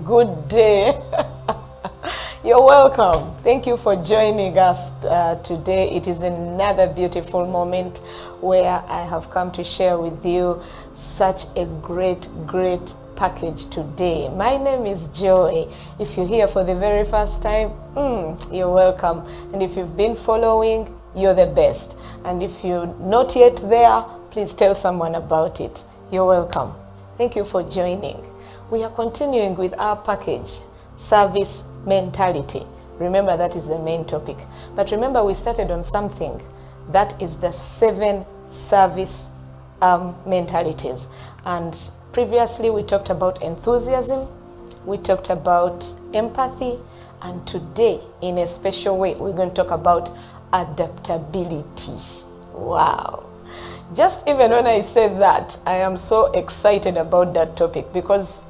good day. You're welcome. Thank you for joining us today. It is another beautiful moment where I have come to share with you such a great package today. My name is Joy. If you're here for the very first time, you're welcome. And if you've been following, you're the best. And if you're not yet there, please tell someone about it. You're welcome. Thank you for joining. We are continuing with our package, Service Mentality. Remember, that is the main topic. But remember, we started on something that is the 7 service mentalities. And previously we talked about enthusiasm, we talked about empathy, and today, in a special way, we're going to talk about adaptability. Wow. Just even when I said that, I am so excited about that topic because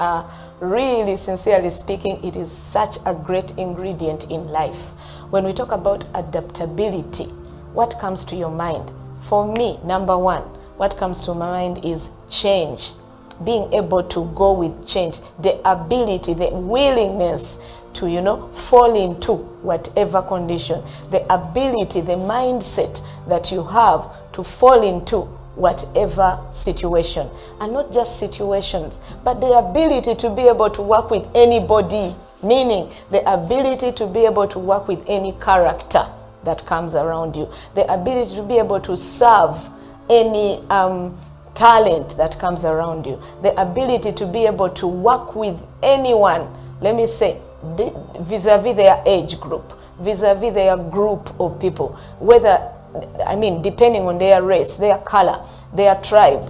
really, sincerely speaking, it is such a great ingredient in life. When we talk about adaptability, what comes to your mind? For me, number one, what comes to my mind is change. Being able to go with change, the ability, the willingness to, fall into whatever condition, the ability, the mindset that you have to fall into whatever situation, and not just situations, but the ability to be able to work with anybody, meaning the ability to be able to work with any character that comes around you, the ability to be able to serve any talent that comes around you, the ability to be able to work with anyone, let me say, vis-a-vis their age group, vis-a-vis their group of people, depending on their race, their color, their tribe,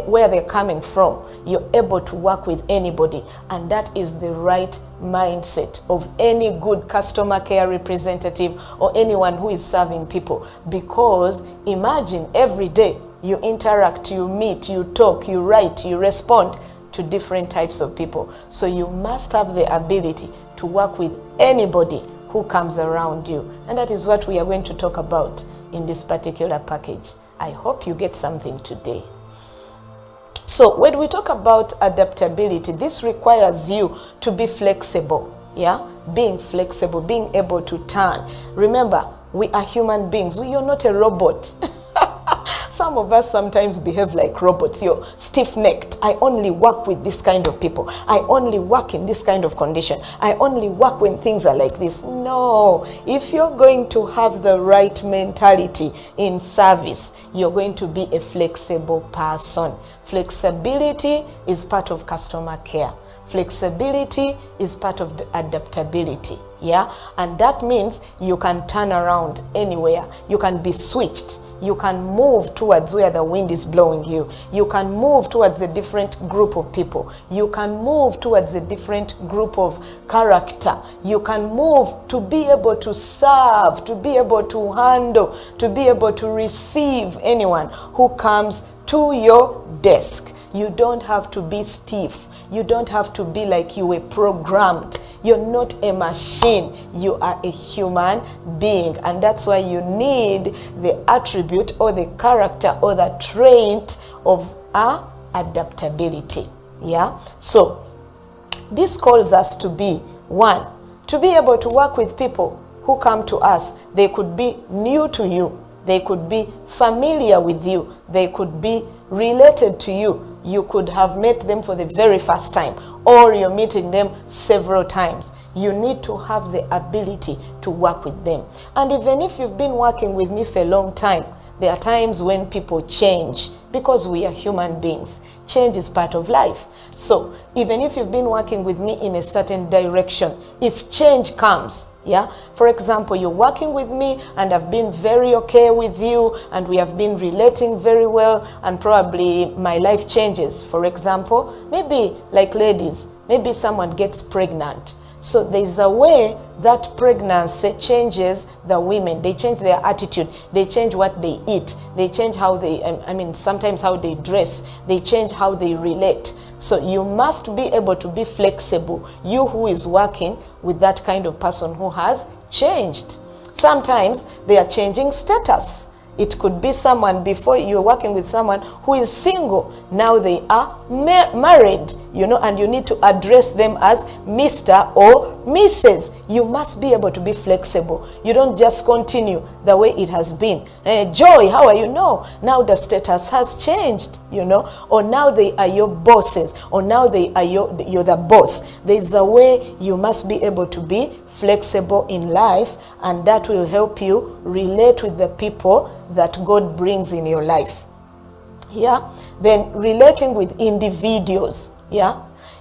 where they're coming from, you're able to work with anybody. And that is the right mindset of any good customer care representative or anyone who is serving people. Because imagine every day you interact, you meet, you talk, you write, you respond to different types of people. So you must have the ability to work with anybody who comes around you. And that is what we are going to talk about in this particular package. I hope you get something today. So when we talk about adaptability, this requires you to be flexible. Yeah, being flexible, being able to turn. Remember, we are human beings. We are not a robot. Some of us sometimes behave like robots. You're stiff-necked. I only work with this kind of people. I only work in this kind of condition. I only work when things are like this. No. If you're going to have the right mentality in service, you're going to be a flexible person. Flexibility is part of customer care. Flexibility is part of the adaptability. Yeah? And that means you can turn around anywhere. You can be switched. You can move towards where the wind is blowing you. You can move towards a different group of people. You can move towards a different group of character. You can move to be able to serve, to be able to handle, to be able to receive anyone who comes to your desk. You don't have to be stiff. You don't have to be like you were programmed. You're not a machine. You are a human being. And that's why you need the attribute or the character or the trait of adaptability. Yeah? So, this calls us to be, one, to be able to work with people who come to us. They could be new to you. They could be familiar with you. They could be related to you. You could have met them for the very first time, or you're meeting them several times. You need to have the ability to work with them. And even if you've been working with me for a long time, there are times when people change because we are human beings. Change is part of life. So even if you've been working with me in a certain direction, if change comes, yeah, for example, you're working with me and I've been very okay with you and we have been relating very well, and probably my life changes. For example, maybe like ladies, maybe someone gets pregnant. So there's a way that pregnancy changes the women. They change their attitude. They change what they eat. They change how they, sometimes how they dress. They change how they relate. So you must be able to be flexible. You who is working with that kind of person who has changed. Sometimes they are changing status. It could be someone, before you're working with someone who is single. Now they are married, and you need to address them as Mr. or Mrs. You must be able to be flexible. You don't just continue the way it has been. Joy, how are you? No, now the status has changed, or now they are your bosses, or now you're the boss. There's a way you must be able to be flexible in life, and that will help you relate with the people that God brings in your life. Then relating with individuals.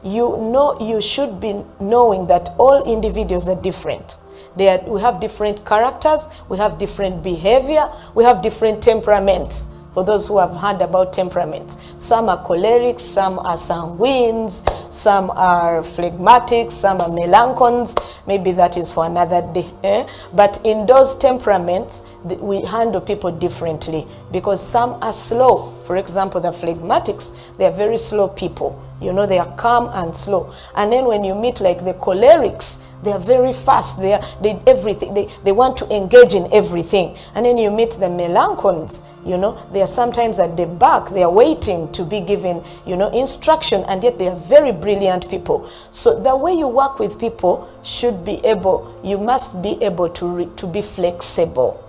You should be knowing that all individuals are different. We have different characters, we have different behavior, we have different temperaments. For those who have heard about temperaments, some are choleric, some are sanguines, some are phlegmatic, some are melanchons. Maybe that is for another day. But in those temperaments, we handle people differently, because some are slow. For example, the phlegmatics, they are very slow people. They are calm and slow. And then when you meet like the cholerics, they are very fast. They want to engage in everything. And then you meet the melanchons. They are sometimes at the back. They are waiting to be given, instruction, and yet they are very brilliant people. So the way you work with people you must be able to be flexible.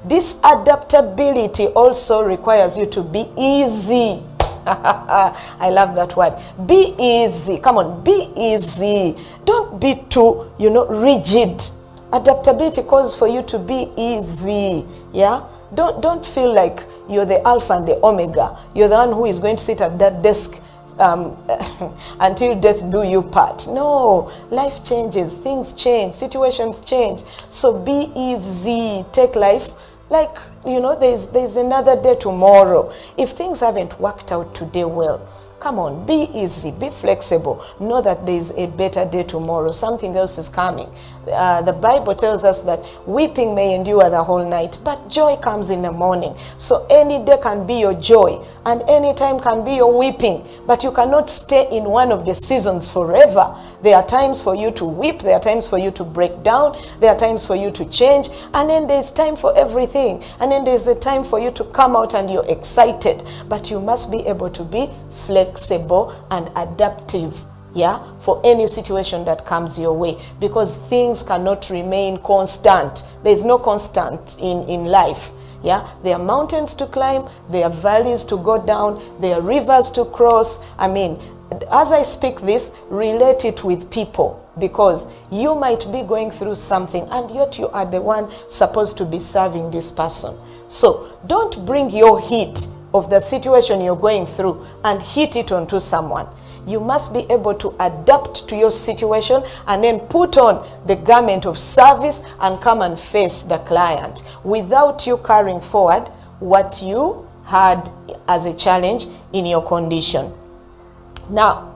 This adaptability also requires you to be easy. I love that word. Be easy. Come on, be easy. Don't be too, rigid. Adaptability calls for you to be easy. Don't feel like you're the alpha and the omega. You're the one who is going to sit at that desk until death do you part. No, life changes, things change, situations change. So be easy. Take life like, there's another day tomorrow. If things haven't worked out today well, come on, be easy, be flexible. Know that there's a better day tomorrow. Something else is coming. The Bible tells us that weeping may endure the whole night, but joy comes in the morning. So any day can be your joy, and any time can be your weeping. But you cannot stay in one of the seasons forever. There are times for you to weep. There are times for you to break down. There are times for you to change. And then there's time for everything. And then there's a time for you to come out and you're excited. But you must be able to be flexible and adaptive, for any situation that comes your way. Because things cannot remain constant. There's no constant in life. There are mountains to climb, there are valleys to go down, there are rivers to cross. As I speak this, relate it with people, because you might be going through something and yet you are the one supposed to be serving this person. So don't bring your heat of the situation you're going through and hit it onto someone. You must be able to adapt to your situation and then put on the garment of service and come and face the client without you carrying forward what you had as a challenge in your condition. Now,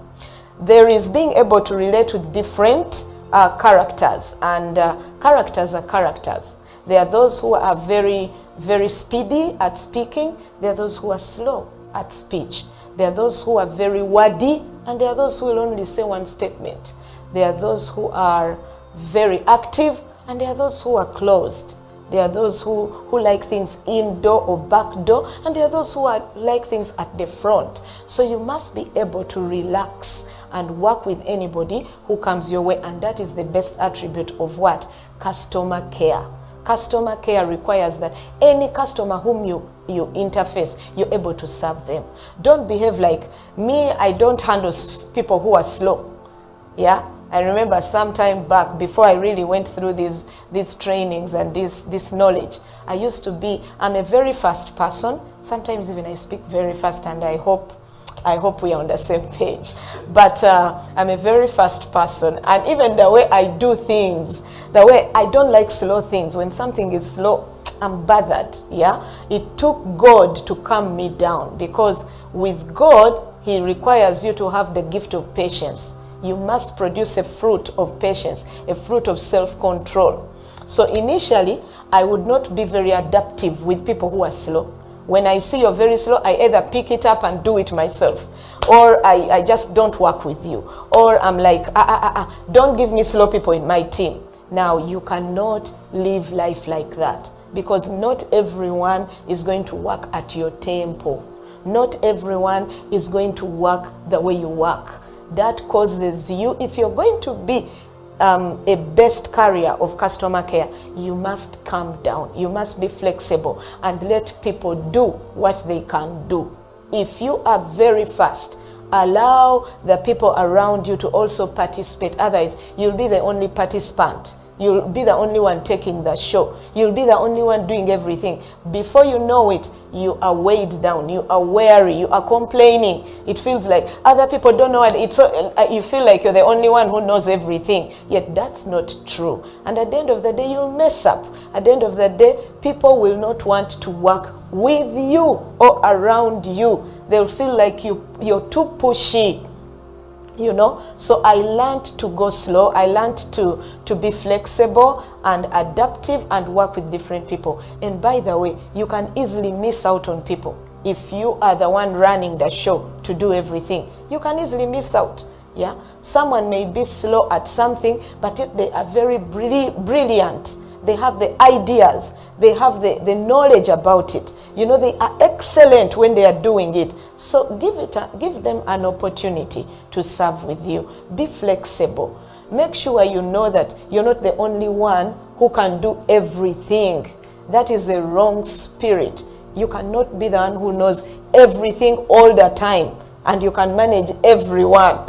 there is being able to relate with different characters, and characters are characters. There are those who are very, very speedy at speaking. There are those who are slow at speech. There are those who are very wordy, and there are those who will only say one statement. There are those who are very active, and there are those who are closed. There are those who like things indoor or back door, and there are those who like things at the front. So you must be able to relax and work with anybody who comes your way, and that is the best attribute of what? Customer care. Customer care requires that any customer whom you interface, you're able to serve them. Don't behave like me. I don't handle people who are slow. I remember some time back, before I really went through these trainings and this knowledge, I'm a very fast person. Sometimes even I speak very fast, and I hope we are on the same page. But I'm a very fast person, and even the way I do things, the way I don't like slow things. When something is slow, I'm bothered. It took God to calm me down, because with God, He requires you to have the gift of patience. You must produce a fruit of patience, a fruit of self-control. So initially, I would not be very adaptive with people who are slow. When I see you're very slow, I either pick it up and do it myself, or I just don't work with you, or I'm like, don't give me slow people in my team. Now, you cannot live life like that. because not everyone is going to work at your tempo. Not everyone is going to work the way you work. That causes you, if you're going to be a best carrier of customer care, you must calm down. You must be flexible and let people do what they can do. If you are very fast, allow the people around you to also participate. Otherwise, you'll be the only participant. You'll be the only one taking the show. You'll be the only one doing everything. Before you know it, you are weighed down. You are weary. You are complaining. It feels like other people don't know it. It's so, you feel like you're the only one who knows everything. Yet that's not true. And at the end of the day, you'll mess up. At the end of the day, people will not want to work with you or around you. They'll feel like you're too pushy. You know, so I learned to go slow. I learned to be flexible and adaptive and work with different people. And by the way, you can easily miss out on people. If you are the one running the show to do everything, you can easily miss out. Yeah, someone may be slow at something, but yet they are very brilliant. They have the ideas. They have the knowledge about it. You know, they are excellent when they are doing it. So give them an opportunity to serve with you. Be flexible. Make sure you know that you're not the only one who can do everything. That is a wrong spirit. You cannot be the one who knows everything all the time and you can manage everyone.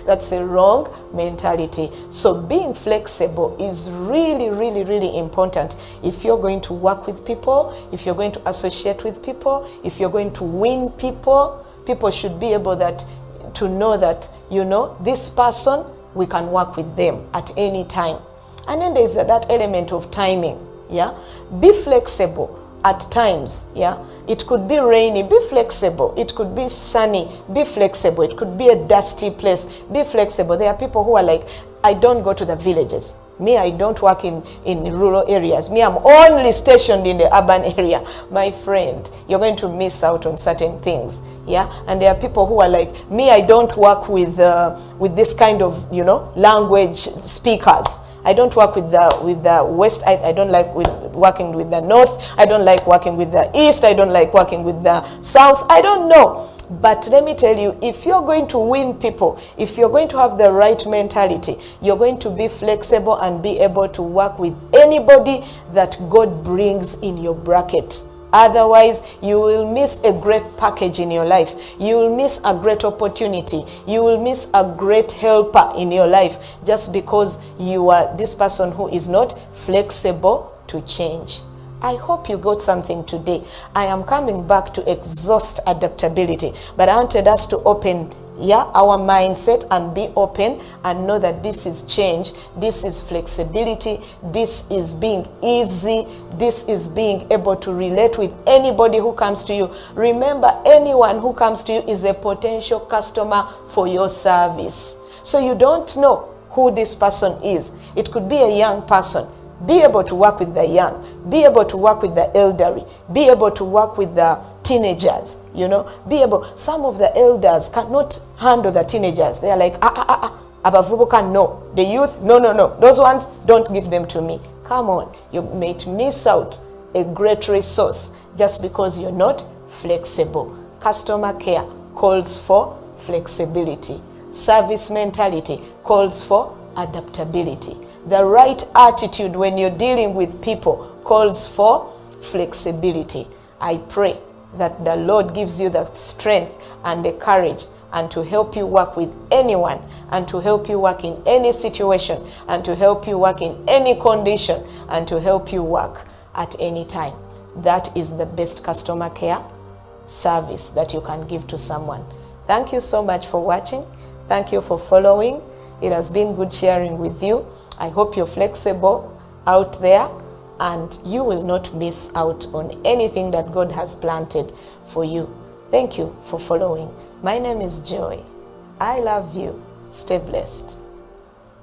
That's a wrong mentality. So being flexible is really, really, really important. If you're going to work with people, if you're going to associate with people, if you're going to win people, people should be able to know that, you know, this person, we can work with them at any time. And then there's that element of timing. Yeah, be flexible at times. Yeah, it could be rainy, be flexible. It could be sunny, be flexible. It could be a dusty place, be flexible. There are people who are like, I don't go to the villages. Me, I don't work in rural areas. Me, I'm only stationed in the urban area. My friend, you're going to miss out on certain things. Yeah, and there are people who are like, me, I don't work with this kind of, you know, language speakers. I don't work with the West. I don't like working with the North. I don't like working with the East. I don't like working with the South. I don't know. But let me tell you, if you're going to win people, if you're going to have the right mentality, you're going to be flexible and be able to work with anybody that God brings in your bracket. Otherwise, you will miss a great package in your life. You will miss a great opportunity. You will miss a great helper in your life just because you are this person who is not flexible to change. I hope you got something today. I am coming back to exhaust adaptability, but I wanted us to open our mindset and be open and know that this is change, this is flexibility, this is being easy, this is being able to relate with anybody who comes to you. Remember, anyone who comes to you is a potential customer for your service. So you don't know who this person is. It could be a young person. Be able to work with the young, be able to work with the elderly, be able to work with the teenagers, you know, be able. Some of the elders cannot handle the teenagers. They are like, abavubuka, no. The youth, no. Those ones, don't give them to me. Come on, you may miss out a great resource just because you're not flexible. Customer care calls for flexibility. Service mentality calls for adaptability. The right attitude when you're dealing with people calls for flexibility. I pray that the Lord gives you the strength and the courage and to help you work with anyone and to help you work in any situation and to help you work in any condition and to help you work at any time. That is the best customer care service that you can give to someone. Thank you so much for watching. Thank you for following. It has been good sharing with you. I hope you're flexible out there and you will not miss out on anything that God has planted for you. Thank you for following. My name is Joy. I love you. Stay blessed.